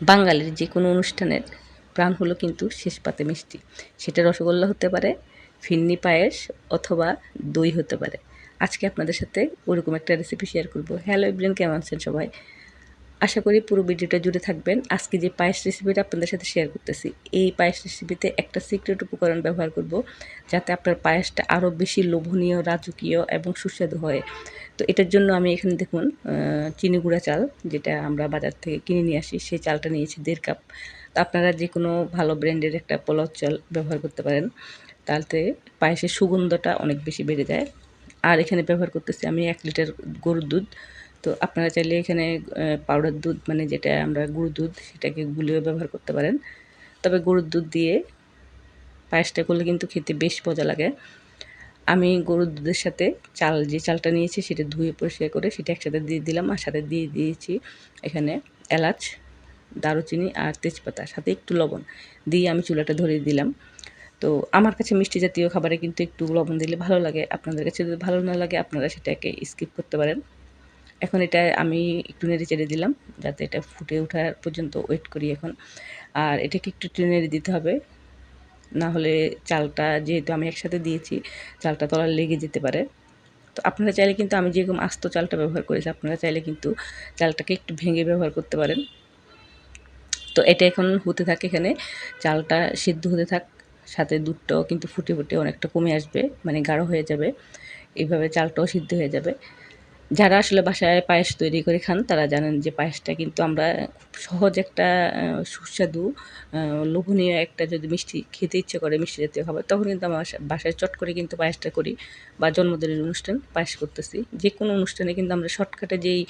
বাঙালির যে কোনো অনুষ্ঠানের প্রাণ হলো কিন্তু শেষ পাতে মিষ্টি। সেটা রসগোল্লা হতে পারে, ফিরনি পায়েস অথবা দই হতে পারে। আজকে আপনাদের সাথে ওরকম একটা রেসিপি শেয়ার করব। হ্যালো এভরিওয়ান, কেমন আছেন সবাই? আশা করি পুরো ভিডিওটা জুড়ে থাকবেন। আজকে যে পায়েস রেসিপিটা আপনাদের সাথে শেয়ার করতেছি, এই পায়েস রেসিপিতে একটা সিক্রেট উপকরণ ব্যবহার করব, যাতে আপনার পায়েসটা আরও বেশি লোভনীয়, রাজকীয় এবং সুস্বাদু হয়। তো এটার জন্য আমি এখানে দেখুন চিনি গুঁড়া চাল, যেটা আমরা বাজার থেকে কিনে নিয়ে আসি, সেই চালটা নিয়েছি 1.5 কাপ। তো আপনারা যে কোনো ভালো ব্র্যান্ডের একটা পোলাও চাল ব্যবহার করতে পারেন, তাতে পায়েসের সুগন্ধটা অনেক বেশি বেড়ে যায়। আর এখানে ব্যবহার করতেছি আমি 1 লিটার গরুর দুধ। তো আপনারা চাইলে এখানে পাউডার দুধ, মানে যেটা আমরা গুঁড়ো দুধ, সেটাকে গুলিয়েও ব্যবহার করতে পারেন। তবে গরুর দুধ দিয়ে পায়েসটা করলে কিন্তু খেতে বেশ মজা লাগে। আমি গরুর দুধের সাথে যে চালটা নিয়েছি সেটা ধুয়ে পরিষ্কার করে সেটা একসাথে দিয়ে দিলাম, আর সাথে দিয়ে দিয়েছি এখানে এলাচ, দারুচিনি আর তেজপাতা, সাথে একটু লবণ দিয়ে আমি চুলাটা ধরিয়ে দিলাম। তো আমার কাছে মিষ্টি জাতীয় খাবারে কিন্তু একটু লবণ দিলে ভালো লাগে। আপনাদের কাছে যদি ভালো না লাগে আপনারা সেটাকে স্কিপ করতে পারেন। এখন এটা আমি একটু নেড়ে চেড়ে দিলাম, যাতে এটা ফুটে ওঠার পর্যন্ত ওয়েট করি এখন। আর এটাকে একটু নেড়ে দিতে হবে, না হলে চালটা যেহেতু আমি একসাথে দিয়েছি, চালটা তলায় লেগে যেতে পারে। তো আপনারা চাইলে কিন্তু, আমি যেরকম আস্ত চালটা ব্যবহার করেছি, আপনারা চাইলে কিন্তু চালটাকে একটু ভেঙে ব্যবহার করতে পারেন। তো এটা এখন হতে থাকে, এখানে চালটা সিদ্ধ হতে থাক, সাথে দুধটাও কিন্তু ফুটে ফুটে অনেকটা কমে আসবে, মানে গাঢ় হয়ে যাবে। এইভাবে চালটাও সিদ্ধ হয়ে যাবে। যারা আসলে বাসায় পায়েস তৈরি করে খান তারা জানেন যে পায়েসটা কিন্তু আমরা খুব সহজ একটা সুস্বাদু লোভনীয় একটা, যদি মিষ্টি খেতে ইচ্ছে করে মিষ্টি জাতীয় খাবার, তখন কিন্তু আমার বাসায় চট করে কিন্তু পায়েসটা করি। বা জন্মদিনের অনুষ্ঠান পায়েস করতেছি, যে কোনো অনুষ্ঠানে কিন্তু আমরা শর্টকাটে যেই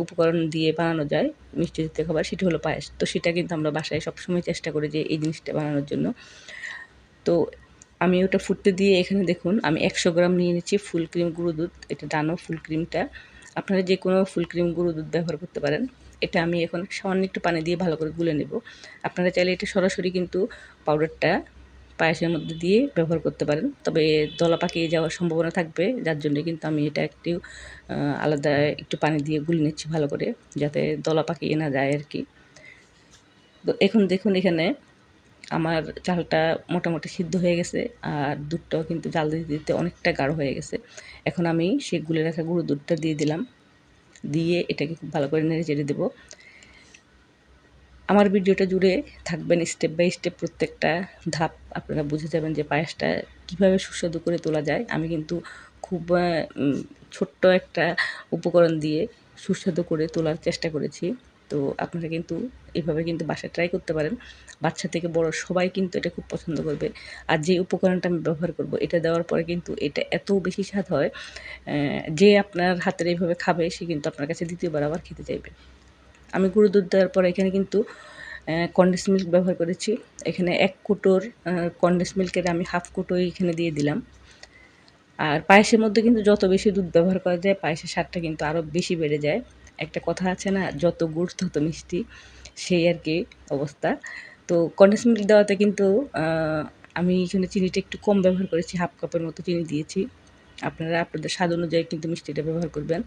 উপকরণ দিয়ে বানানো যায় মিষ্টি জাতীয় খাবার, সেটা হলো পায়েস। তো সেটা কিন্তু আমরা বাসায় সবসময় চেষ্টা করি যে এই জিনিসটা বানানোর জন্য। তো আমি ওটা ফুটতে দিয়ে এখানে দেখুন আমি 100 গ্রাম নিয়ে নিচ্ছি ফুল ক্রিম গুঁড়ো দুধ। এটা ডানো ফুল ক্রিমটা, আপনারা যে কোনো ফুল ক্রিম গুঁড়ো দুধ ব্যবহার করতে পারেন। এটা আমি এখন সামান্য একটু পানি দিয়ে ভালো করে গুলে নেব। আপনারা চাইলে এটা সরাসরি কিন্তু পাউডারটা পায়েসের মধ্যে দিয়ে ব্যবহার করতে পারেন, তবে দলা পাকিয়ে যাওয়ার সম্ভাবনা থাকবে, যার জন্য কিন্তু আমি এটা একটু আলাদা একটু পানি দিয়ে গুলে নিচ্ছি ভালো করে, যাতে দলা পাকিয়ে না যায় আর কি। তো এখন দেখুন এখানে আমার চালটা মোটামুটি সিদ্ধ হয়ে গেছে, আর দুধটাও কিন্তু জাল দিতে দিতে অনেকটা গাঢ় হয়ে গেছে। এখন আমি সেই গুলে রাখা গুঁড়ো দুধটা দিয়ে দিলাম, দিয়ে এটাকে খুব ভালো করে নেড়ে চেড়ে দেবো। আমার ভিডিওটা জুড়ে থাকবেন, স্টেপ বাই স্টেপ প্রত্যেকটা ধাপ আপনারা বুঝে যাবেন যে পায়েসটা কীভাবে সুস্বাদু করে তোলা যায়। আমি কিন্তু খুব ছোট্ট একটা উপকরণ দিয়ে সুস্বাদু করে তোলার চেষ্টা করেছি। তো আপনারা কিন্তু এভাবে কিন্তু বাসায় ট্রাই করতে পারেন। বাচ্চা থেকে বড় সবাই কিন্তু এটা খুব পছন্দ করবে। আর যে উপকরণটা আমি ব্যবহার করব, এটা দেওয়ার পরে কিন্তু এটা এত বেশি স্বাদ হয়, যে আপনার হাতের এইভাবে খাবে সে কিন্তু আপনার কাছে দ্বিতীয়বার আবার খেতে চাইবে। আমি গুঁড়ো দুধ দেওয়ার পরে এখানে কিন্তু কনডেন্স মিল্ক ব্যবহার করেছি। এখানে 1 কোটোর কনডেন্স মিল্কের আমি হাফ কোটোই এখানে দিয়ে দিলাম। আর পায়েসের মধ্যে কিন্তু যত বেশি দুধ ব্যবহার করা যায়, পায়েসের স্বাদটা কিন্তু আরও বেশি বেড়ে যায়। একটা কথা আছে না, যত গুড় তত মিষ্টি, সেই আর কি অবস্থা। তো কনডেন্স মিল্ক দেওয়াতে কিন্তু আমি এখানে চিনিটা একটু কম ব্যবহার করেছি, হাফ কাপের মতো চিনি দিয়েছি। আপনারা আপনাদের স্বাদ অনুযায়ী কিন্তু মিষ্টিটা ব্যবহার করবেন।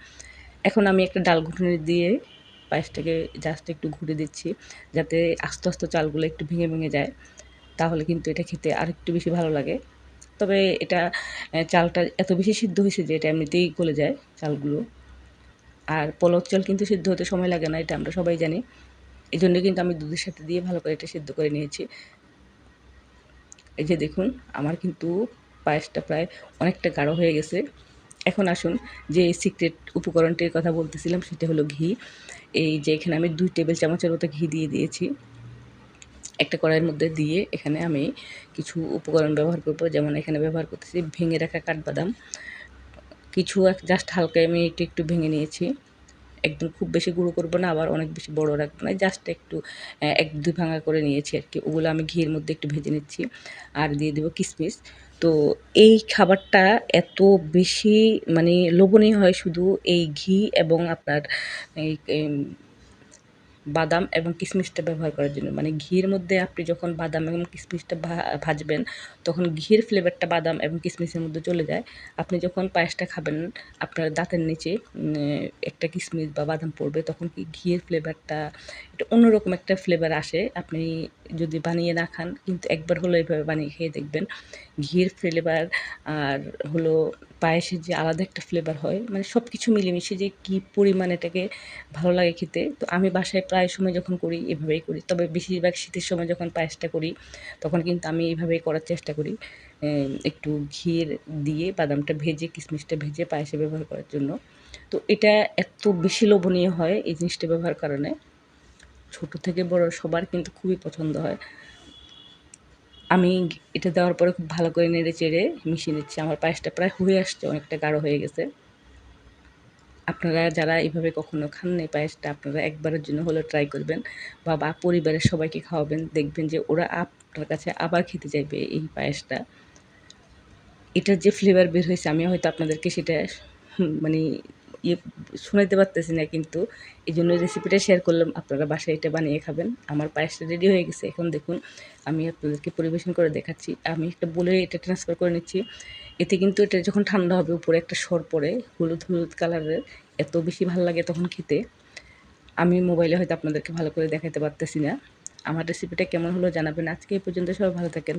এখন আমি একটা ডাল ঘুটনি দিয়ে পায়েসটাকে জাস্ট একটু ঘুরে দিচ্ছি, যাতে আস্তে আস্তে চালগুলো একটু ভেঙে ভেঙে যায়, তাহলে কিন্তু এটা খেতে আরেকটু বেশি ভালো লাগে। তবে এটা চালটা এত বেশি সিদ্ধ হয়েছে যে এটা এমনিতেই গলে যায় চালগুলো। আর পোলাও চাল কিন্তু সিদ্ধ হতে সময় লাগে না, এটা আমরা সবাই জানি। এই জন্য কিন্তু আমি দুধের সাথে দিয়ে ভালো করে এটা সিদ্ধ করে নিয়েছি। এই যে দেখুন আমার কিন্তু পায়েসটা প্রায় অনেকটা গাঢ় হয়ে গেছে। এখন আসুন যে সিক্রেট উপকরণটির কথা বলতেছিলাম, সেটা হলো ঘি। এই যে এখানে আমি 2 টেবিল চামচের মতো ঘি দিয়ে দিয়েছি একটা কড়াইয়ের মধ্যে। দিয়ে এখানে আমি কিছু উপকরণ ব্যবহার করব, যেমন এখানে ব্যবহার করতেছি ভেঙে রাখা কাঠবাদাম কিছু, জাস্ট হালকা আমি একটু একটু ভেঙে নিয়েছি। একদম খুব বেশি গুঁড়ো করবো না, আবার অনেক বেশি বড় রাখবো না, জাস্ট একটু 1-2 ভাঙা করে নিয়েছি আর কি। ওগুলো আমি ঘিয়ের মধ্যে একটু ভেজে নিচ্ছি। আর দিয়ে দেবো কিশমিশ। তো এই খাবারটা এত বেশি মানে লোভনীয় হয় শুধু এই ঘি এবং আপনার এই বাদাম এবং কিশমিশটা ব্যবহার করার জন্য। মানে ঘিয়ের মধ্যে আপনি যখন বাদাম এবং কিশমিশটা ভাজবেন, তখন ঘিয়ের ফ্লেভারটা বাদাম এবং কিশমিশের মধ্যে চলে যায়। আপনি যখন পায়েসটা খাবেন, আপনার দাঁতের নিচে একটা কিশমিশ বা বাদাম পড়বে, তখন কি ঘিয়ের ফ্লেভারটা, একটু একটা অন্যরকম একটা ফ্লেভার আসে আপনি যদি বানিয়ে না খান, কিন্তু একবার হলো এভাবে বানিয়ে খেয়ে দেখবেন। ঘির ফ্লেভার আর হলো পায়েসের যে আলাদা একটা ফ্লেভার হয়, মানে সব কিছু মিলেমিশে যে কী পরিমাণ এটাকে ভালো লাগে খেতে। তো আমি বাসায় প্রায় সময় যখন করি এভাবেই করি, তবে বেশিরভাগ শীতের সময় যখন পায়েসটা করি তখন কিন্তু আমি এইভাবেই করার চেষ্টা করি, একটু ঘির দিয়ে বাদামটা ভেজে কিশমিশটা ভেজে পায়েসে ব্যবহার করার জন্য। তো এটা এত বেশি লোভনীয় হয় এই জিনিসটা ব্যবহার কারণে, ছোট থেকে বড় সবার কিন্তু খুবই পছন্দ হয়। আমি এটা দেওয়ার পরে খুব ভালো করে নেড়ে চেড়ে মিশিয়ে নিচ্ছি। আমার পায়েসটা প্রায় হয়ে আসছে, অনেকটা গাঢ় হয়ে গেছে। আপনারা যারা এভাবে কখনো খাননি পায়েসটা, আপনারা একবারের জন্য হলেও ট্রাই করবেন বা পরিবারের সবাইকে খাওয়াবেন। দেখবেন যে ওরা আপনার কাছে আবার খেতে চাইবে এই পায়েসটা। এটার যে ফ্লেভার বের হয়েছে আমি হয়তো আপনাদেরকে সেটা মানে ইয়ে শোনাইতে পারতেছি না, কিন্তু এই জন্য রেসিপিটা শেয়ার করলাম। আপনারা বাসায় এটা বানিয়ে খাবেন। আমার পায়েসটা রেডি হয়ে গেছে। এখন দেখুন আমি আপনাদেরকে পরিবেশন করে দেখাচ্ছি। আমি একটা বলে এটা ট্রান্সফার করে নিচ্ছি। এতে কিন্তু এটা যখন ঠান্ডা হবে উপরে একটা সর পড়ে হলুদ হলুদ কালারের, এত বেশি ভালো লাগে তখন খেতে। আমি মোবাইলে হয়তো আপনাদেরকে ভালো করে দেখাতে পারতেছি না। আমার রেসিপিটা কেমন হলো জানাবেন। আজকে এই পর্যন্ত, সবাই ভালো থাকেন।